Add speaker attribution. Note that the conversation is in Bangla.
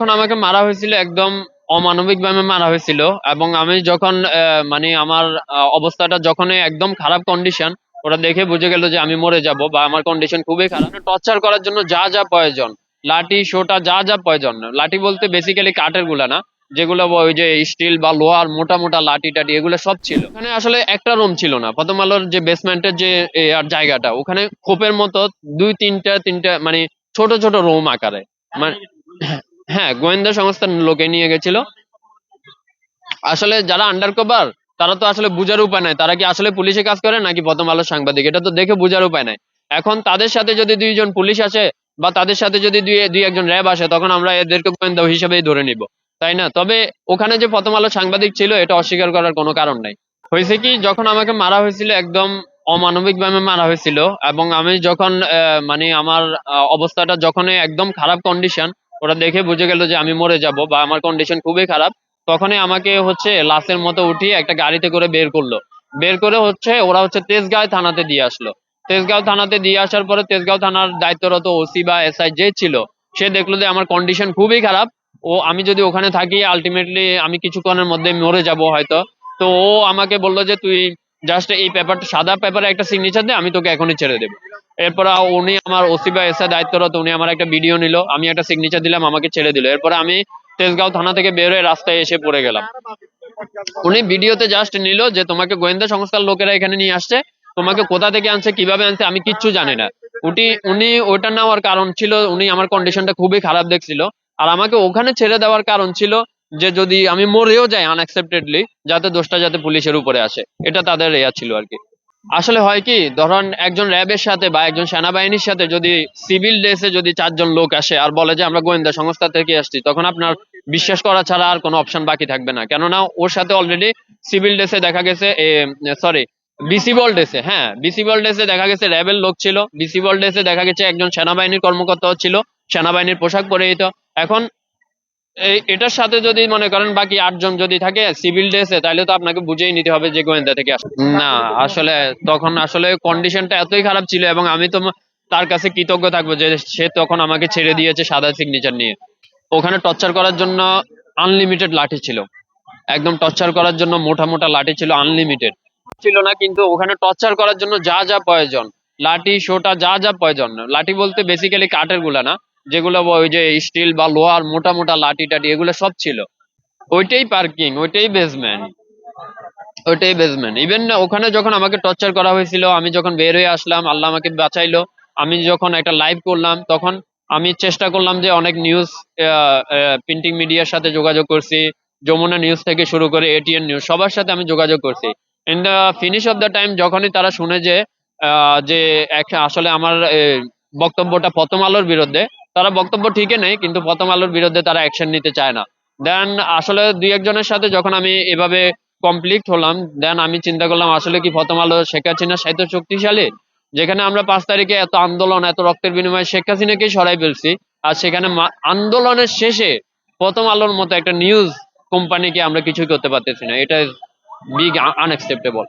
Speaker 1: যখন আমাকে মারা হয়েছিল একদম অমানবিক ভাবে মারা হয়েছিল, এবং আমি যখন মানে আমার অবস্থাটা যখন একদম খারাপ কন্ডিশন, ওরা দেখে বুঝে গেল যে আমি মরে যাব বা আমার কন্ডিশন খুবই খারাপ। টর্চার করার জন্য যা যা প্রয়োজন, লাঠি সোটা যা যা প্রয়োজন, লাঠি বলতে বেসিক্যালি কাঠের গুলা না, যেগুলো ওই যে স্টিল বা লোহার মোটা মোটা লাঠি টাটি এগুলো সব ছিল। ওখানে আসলে একটা রুম ছিল না, প্রথম আলোর যে বেসমেন্টের যে আর জায়গাটা, ওখানে খোপের মতো দুই তিনটা তিনটা মানে ছোট ছোট রুম আকারে, মানে হ্যাঁ, গোয়েন্দা সংস্থার লোকে নিয়ে গেছিল। আসলে যারা আন্ডার কভার, তারা তো আসলে বুঝার উপায় নাই তারা কি আসলে পুলিশে কাজ করে নাকি প্রথম আলো সাংবাদিক, এটা তো দেখে বুঝার উপায় নাই। এখন তাদের সাথে যদি দুইজন পুলিশ আসে বা তাদের সাথে যদি দুই একজন র্যাব আসে, তখন আমরা এদেরকে গোয়েন্দা হিসেবেই ধরে নিব, তাই না? তবে ওখানে যে প্রথম আলো সাংবাদিক ছিল, এটা অস্বীকার করার কোনো কারণ নাই। হয়েছে কি, যখন আমাকে মারা হয়েছিল একদম অমানবিক ভাবে মারা হয়েছিল, এবং আমি যখন মানে আমার অবস্থাটা যখন একদম খারাপ কন্ডিশন, ওরা দেখে বুঝে গেল যে আমি মরে যাব বা আমার কন্ডিশন খুবই খারাপ, তখনই আমাকে হচ্ছে লাশের মতো উঠিয়ে একটা গাড়িতে করে বের করলো। বের করে হচ্ছে ওরা হচ্ছে তেজগাঁও থানাতে দিয়ে আসলো। তেজগাঁও থানাতে দিয়ে আসার পরে তেজগাঁও থানার দায়িত্বরত ওসি বা এসআই যে ছিল, সে দেখলো যে আমার কন্ডিশন খুবই খারাপ, ও আমি যদি ওখানে থাকি আলটিমেটলি আমি কিছুক্ষণের মধ্যে মরে যাব হয়তো। তো ও আমাকে বললো যে তুই জাস্ট এই পেপারটা, সাদা পেপারে একটা সিগনেচার দে, আমি তোকে এখনই ছেড়ে দেবো। এরপর উনি আমার ওসি বা এসআই দায়িত্বরত, উনি আমার একটা ভিডিও নিল, আমি একটা সিগনেচার দিলাম, আমাকে ছেড়ে দিল। এরপরে আমি তেজগাঁও থানা থেকে বের হয়ে রাস্তায় এসে পড়ে গেলাম। উনি ভিডিওতে জাস্ট নিল যে তোমাকে গোয়েন্দা সংস্থার লোকেরা এখানে নিয়ে আসছে, তোমাকে কোথা থেকে আনছে কিভাবে আনছে আমি কিচ্ছু জানি না। উনি ওটা নেওয়ার কারণ ছিল, উনি আমার কন্ডিশনটা খুবই খারাপ দেখছিল, আর আমাকে ওখানে ছেড়ে দেওয়ার কারণ ছিল যে যদি আমি মরেও যাই আনএক্সপেক্টেডলি, যাতে দোষটা যাতে পুলিশের উপরে আসে, এটা তাদের ইয়া ছিল আর কি। আসলে হয় কি, ধরেন একজন র্যাবের সাথে বা একজন সেনাবাহিনীর সাথে যদি সিভিল ড্রেসে যদি চারজন লোক আসে আর বলে যে আমরা গোয়েন্দা সংস্থা থেকে আসছি, তখন আপনার বিশ্বাস করা ছাড়া আর কোনো অপশন বাকি থাকবে না। কেননা ওর সাথে অলরেডি সিভিল ড্রেসে দেখা গেছে, সরি, বিসিবল ড্রেসে, হ্যাঁ বিসিবল ড্রেসে দেখা গেছে র্যাবের লোক ছিল, বিসিবল ড্রেসে দেখা গেছে একজন সেনাবাহিনীর কর্মকর্তাও ছিল, সেনাবাহিনীর পোশাক পরে যেত। এখন এটার সাথে যদি মনে করেন বাকি 8 জন যদি থাকে সিভিল ড্রেসে, তাহলে তো আপনাকে বুঝেই নিতে হবে যে গোয়েন্দা থেকে আসে। না, আসলে তখন আসলে কন্ডিশনটা এতই খারাপ ছিল, এবং আমি তো তার কাছে কৃতজ্ঞ থাকবো যে সে তখন আমাকে ছেড়ে দিয়েছে সাদা সিগনেচার নিয়ে। ওখানে টর্চার করার জন্য আনলিমিটেড লাঠি ছিল, একদম টর্চার করার জন্য মোটা মোটা লাঠি ছিল, আনলিমিটেড ছিল না, কিন্তু ওখানে টর্চার করার জন্য যা যা প্রয়োজন, লাঠি সোটা যা যা প্রয়োজন, লাঠি বলতে বেসিক্যালি কাঠের গুলা না, যেগুলো ওই যে স্টিল বা লোহার মোটা মোটা লাঠি টাটি এগুলো সব ছিল। ওইটাই পার্কিং, ওইটাই বেসমেন্ট ইভেন ওখানে যখন আমাকে টর্চার করা হয়েছিল, আমি যখন বের হয়ে আসলাম, আল্লাহ আমাকে বাঁচাইলো। আমি যখন একটা লাইভ করলাম, তখন আমি চেষ্টা করলাম যে অনেক নিউজ প্রিন্টিং মিডিয়ার সাথে যোগাযোগ করছি, যমুনা নিউজ থেকে শুরু করে এটিএন নিউজ, সবার সাথে আমি যোগাযোগ করছি। In the finish of the time, যখনই তারা শুনে যে যে আসলে আমার বক্তব্যটা প্রথম আলোর বিরুদ্ধে, তারা বক্তব্য ঠিকই নেই, কিন্তু প্রথম আলোর বিরুদ্ধে তারা অ্যাকশন নিতে চায় না। দেন আসলে দুই একজনের সাথে যখন আমি এভাবে কমপ্লিট হলাম, দেন আমি চিন্তা করলাম আসলে কি প্রথম আলো শেখ হাসিনা এত শক্তিশালী, যেখানে আমরা 5 তারিখে এত আন্দোলন এত রক্তের বিনিময়ে শেখ হাসিনাকেই সরাই ফেলছি, আর সেখানে আন্দোলনের শেষে প্রথম আলোর মতো একটা নিউজ কোম্পানিকে আমরা কিছুই করতে পারতেছি না। এটা বিগ আনএক্সেপ্টেবল।